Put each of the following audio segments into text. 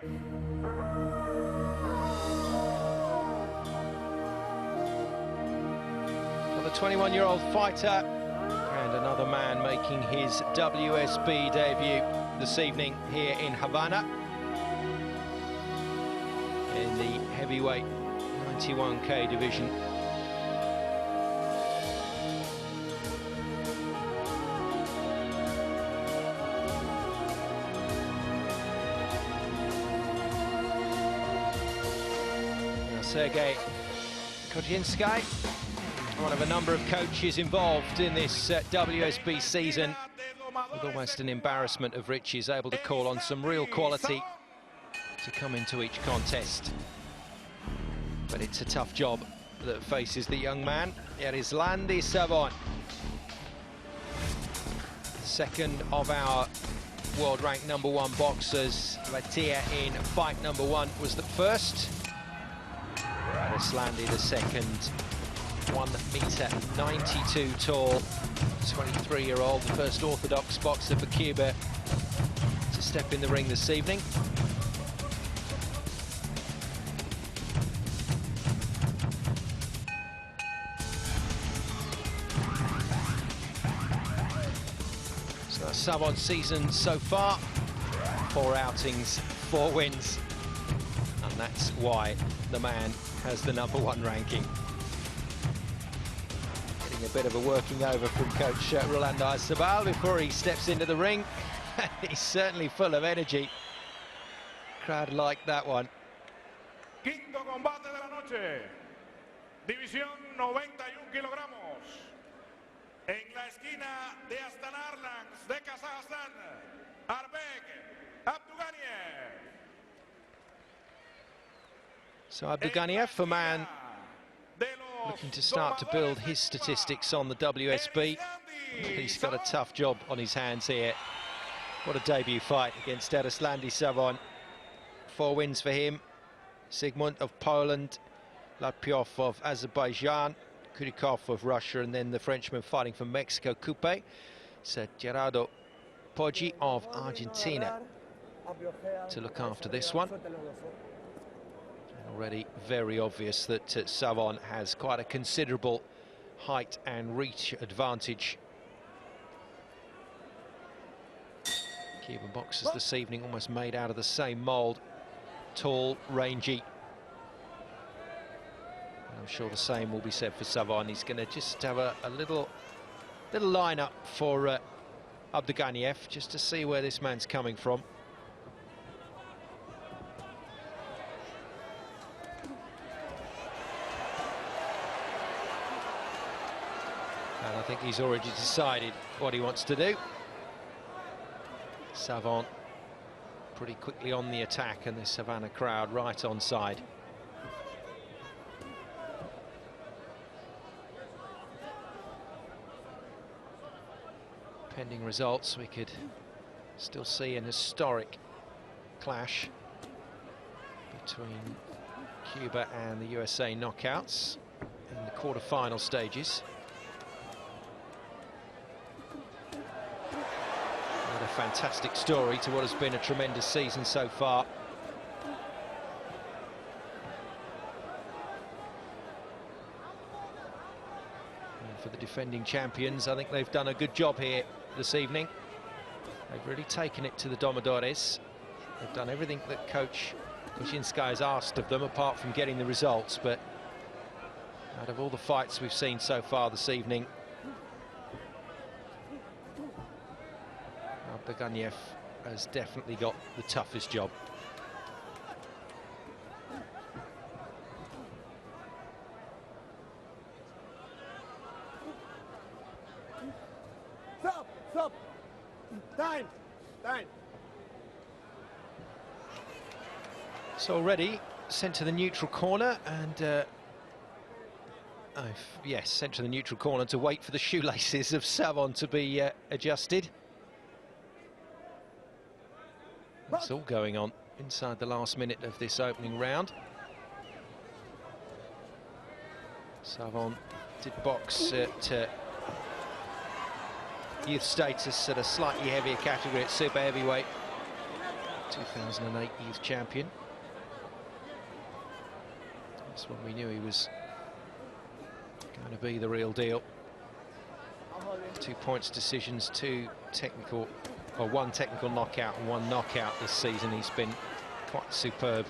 For the 21-year-old fighter, and another man making his WSB debut this evening here in Havana in the heavyweight 91k division. Sergei Kodziński, one of a number of coaches involved in this WSB season, with almost an embarrassment of riches, able to call on some real quality to come into each contest. But it's a tough job that faces the young man, Erislandy SAVON. Second of our world ranked #1 boxers. Latia in fight #1 was the first. Erislandy the second, 1 meter 92 tall, 23-year-old, the first orthodox boxer for Cuba to step in the ring this evening. So SAVON season so far, 4 outings, 4 wins, and that's why the man has the #1 ranking. Getting a bit of a working over from coach Rolando Sabal before he steps into the ring. He's certainly full of energy. Crowd like that one. Quinto combate de la noche. División 91 kilogramos. En la esquina de Astana de Kazajstán, Arbek, ABDUGANIEV. So ABDUGANIEV, a man looking to start to build his statistics on the WSB. He's got a tough job on his hands here. What a debut fight against Erislandy SAVON. 4 wins for him. Sigmund of Poland, Lapyov of Azerbaijan, Kurikov of Russia, and then the Frenchman fighting from Mexico, Coupe. So Gerardo Poggi of Argentina to look after this one. Already very obvious that SAVON has quite a considerable height and reach advantage. Cuban boxers this evening almost made out of the same mould. Tall, rangy. And I'm sure the same will be said for SAVON. He's going to just have a little line-up for ABDUGANIEV, just to see where this man's coming from. And I think he's already decided what he wants to do. SAVON pretty quickly on the attack, and the Savannah crowd right on side. Pending results, we could still see an historic clash between Cuba and the USA knockouts in the quarter-final stages. What a fantastic story to what has been a tremendous season so far. And for the defending champions, I think they've done a good job here this evening. They've really taken it to the Domadores. They've done everything that coach Kodziński has asked of them, apart from getting the results. But out of all the fights we've seen so far this evening, ABDUGANIEV has definitely got the toughest job. Stop! Time! It's already sent to the neutral corner, and yes, sent to the neutral corner to wait for the shoelaces of SAVON to be adjusted. It's all going on inside the last minute of this opening round. SAVON did box at youth status at a slightly heavier category at super heavyweight. 2008 youth champion. That's when we knew he was going to be the real deal. 2 points decisions, one technical knockout and 1 knockout this season. He's been quite superb.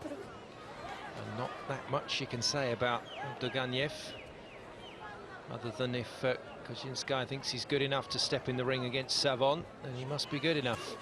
And not that much you can say about ABDUGANIEV, other than if Kozinski thinks he's good enough to step in the ring against SAVON, then he must be good enough.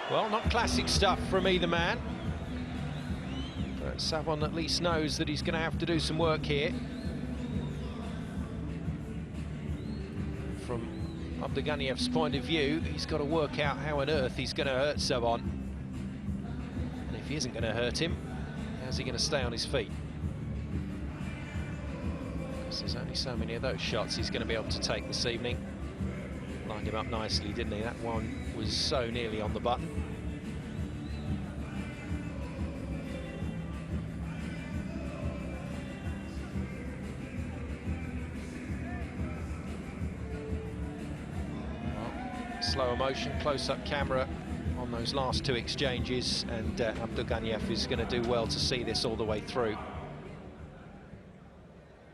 Well, not classic stuff from either man, but SAVON at least knows that he's going to have to do some work here. From ABDUGANIEV's point of view, he's got to work out how on earth he's going to hurt SAVON. And if he isn't going to hurt him, how's he going to stay on his feet? Because there's only so many of those shots he's going to be able to take this evening. Lined him up nicely, didn't he? That one was so nearly on the button. Well, slower motion, close-up camera on those last 2 exchanges, and ABDUGANIEV is going to do well to see this all the way through.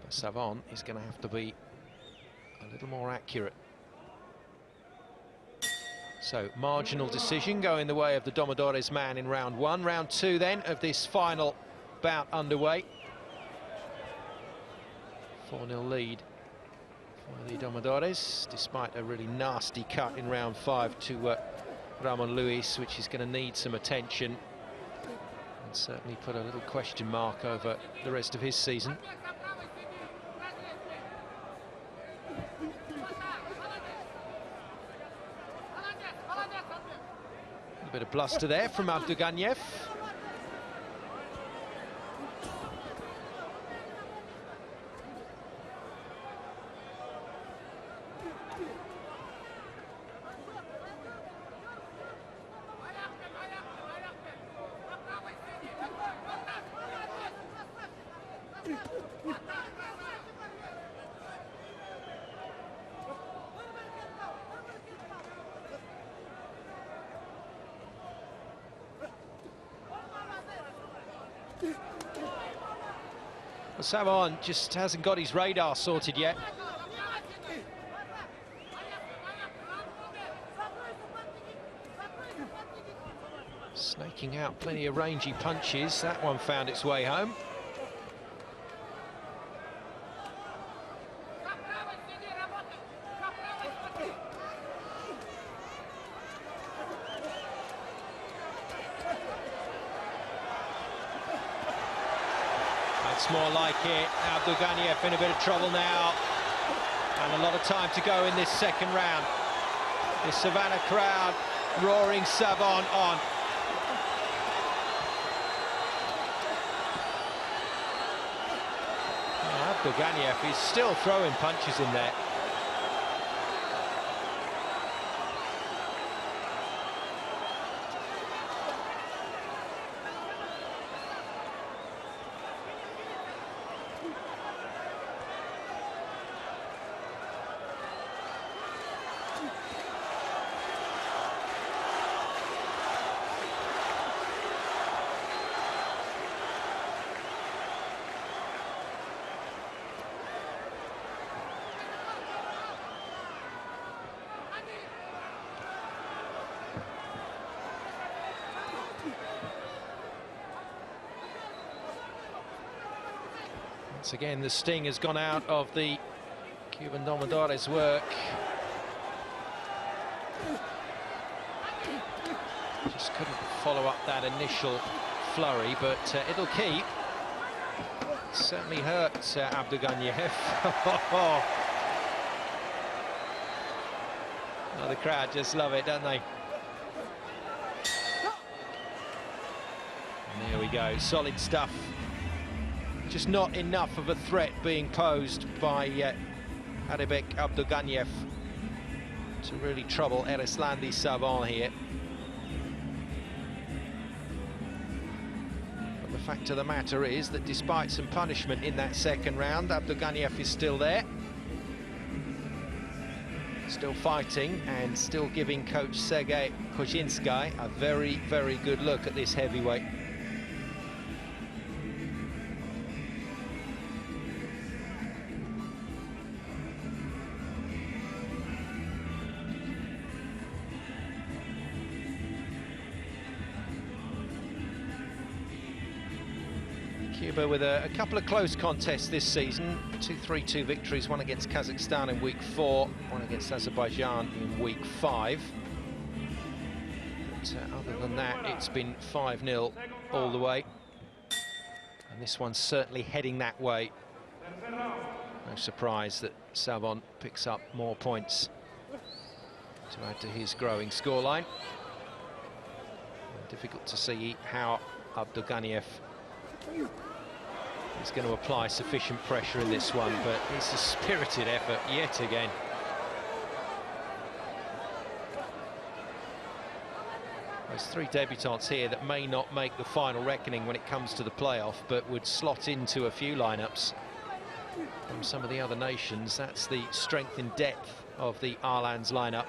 But SAVON is going to have to be a little more accurate. So, marginal decision going the way of the Domadores man in round 1. Round 2 then of this final bout underway. 4-0 lead for the Domadores, despite a really nasty cut in round 5 to Ramon Luis, which is going to need some attention and certainly put a little question mark over the rest of his season. A bit of bluster there from ABDUGANIEV. SAVON just hasn't got his radar sorted yet. Snaking out plenty of rangy punches. That one found its way home. That's more like it. ABDUGANIEV in a bit of trouble now. And a lot of time to go in this second round. The Savannah crowd roaring SAVON on. ABDUGANIEV is still throwing punches in there. Once again, the sting has gone out of the Cuban Domadores' work. Just couldn't follow up that initial flurry, but it'll keep. Certainly hurt ABDUGANIEV. Oh, the crowd just love it, don't they? And there we go, solid stuff. Just not enough of a threat being posed by Arbek ABDUGANIEV to really trouble Erislandy SAVON here. But the fact of the matter is that despite some punishment in that second round, ABDUGANIEV is still there. Still fighting and still giving coach Sergei Kozinsky a very, very good look at this heavyweight. Cuba with a couple of close contests this season, 2-3-2 victories, one against Kazakhstan in week 4, one against Azerbaijan in week 5. But other than that, it's been 5-0 all the way. And this one's certainly heading that way. No surprise that SAVON picks up more points to add to his growing scoreline. Difficult to see how ABDUGANIEV is going to apply sufficient pressure in this one, but it's a spirited effort yet again. There's 3 debutants here that may not make the final reckoning when it comes to the playoff, but would slot into a few lineups from some of the other nations. That's the strength and depth of the Arlands lineup.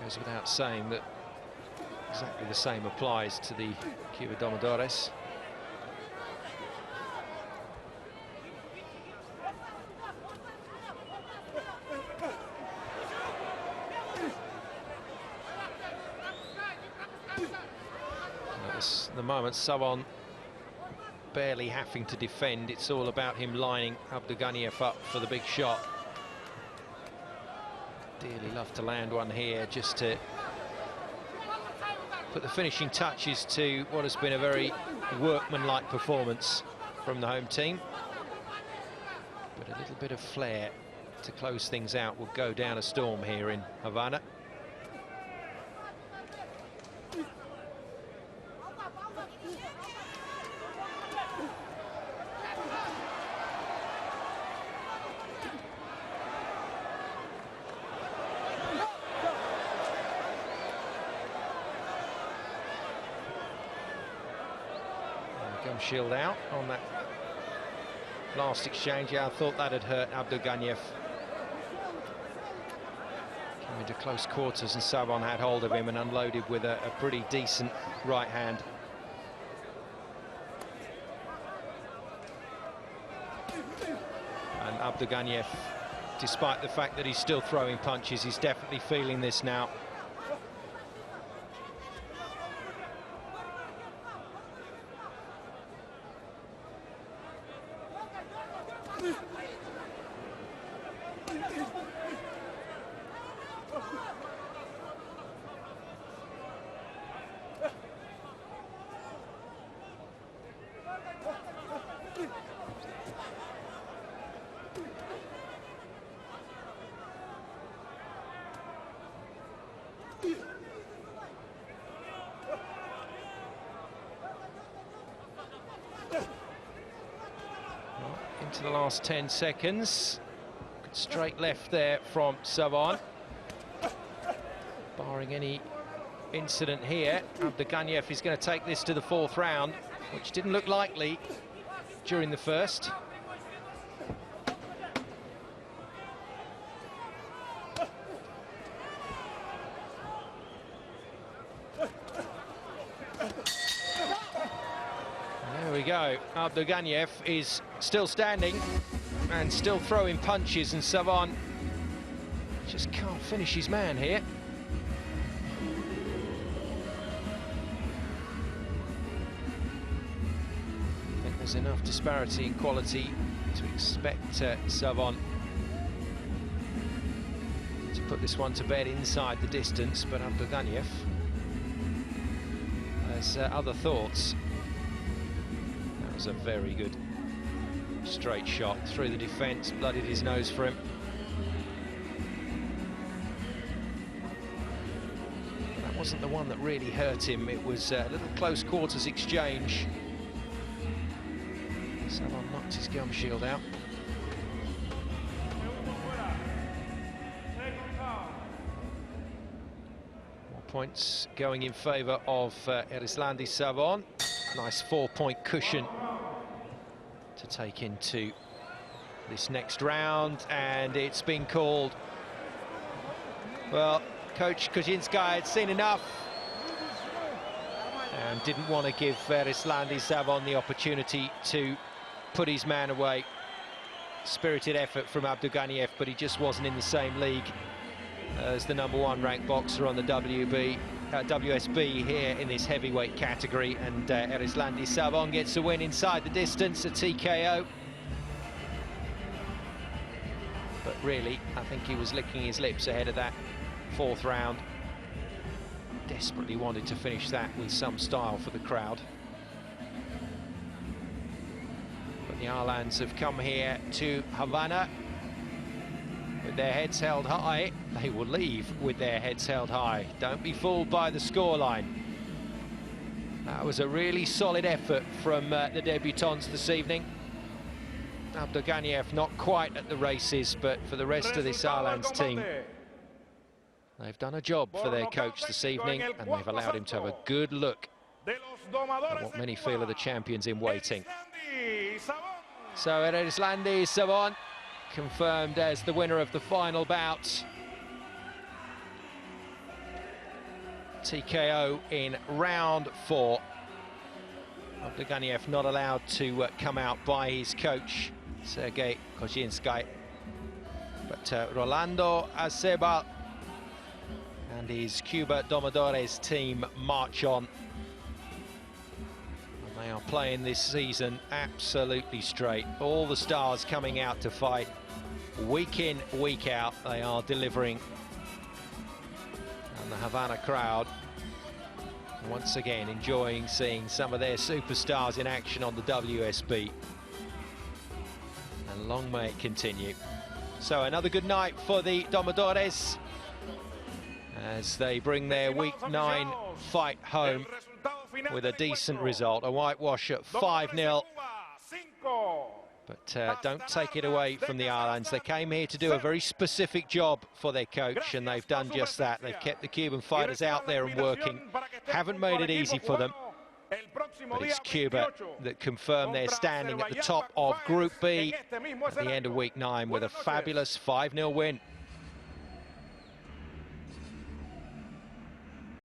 Goes without saying that exactly the same applies to the Cuba Domadores. At the moment, SAVON barely having to defend. It's all about him lining ABDUGANIEV up for the big shot. Dearly love to land one here just to put the finishing touches to what has been a very workmanlike performance from the home team. But a little bit of flair to close things out will go down a storm here in Havana. Shield out on that last exchange. Yeah, I thought that had hurt ABDUGANIEV. Came into close quarters and SAVON had hold of him and unloaded with a pretty decent right hand. And ABDUGANIEV, despite the fact that he's still throwing punches, he's definitely feeling this now. Into the last 10 seconds. Good straight left there from SAVON. Barring any incident here, ABDUGANIEV is going to take this to the 4th round, which didn't look likely during the first. There we go. ABDUGANIEV is still standing and still throwing punches, and SAVON just can't finish his man here. I think there's enough disparity in quality to expect SAVON to put this one to bed inside the distance, but ABDUGANIEV has other thoughts. That was a very good straight shot through the defence, bloodied his nose for him. wasn't the one that really hurt him. It was a little close quarters exchange. SAVON knocked his gum shield out. More points going in favour of Erislandy SAVON. Nice 4-point cushion to take into this next round, and it's been called. Well, Coach Kozinski had seen enough and didn't want to give Erislandy SAVON the opportunity to put his man away. Spirited effort from ABDUGANIEV, but he just wasn't in the same league as the #1 ranked boxer on the WSB here in this heavyweight category, and Erislandy SAVON gets a win inside the distance, a TKO. But really, I think he was licking his lips ahead of that 4th round. Desperately wanted to finish that with some style for the crowd. But the Arlands have come here to Havana with their heads held high. They will leave with their heads held high. Don't be fooled by the scoreline. That was a really solid effort from the debutants this evening. ABDUGANIEV not quite at the races, but for the rest of this Arlands team, they've done a job for their coach this evening, and they've allowed him to have a good look at what many feel are the champions in waiting. So Erislandy SAVON confirmed as the winner of the final bout. TKO in round 4. ABDUGANIEV not allowed to come out by his coach, Sergei Kozinski. But Rolando Aceba and his Cuba Domadores team march on. And they are playing this season absolutely straight. All the stars coming out to fight. Week in, week out, they are delivering. And the Havana crowd, once again, enjoying seeing some of their superstars in action on the WSB. And long may it continue. So another good night for the Domadores as they bring their Week 9 fight home with a decent result. A whitewash at 5-0. But don't take it away from the Arlands. They came here to do a very specific job for their coach, and they've done just that. They've kept the Cuban fighters out there and working. Haven't made it easy for them. But it's Cuba that confirmed their standing at the top of Group B at the end of Week 9 with a fabulous 5-0 win.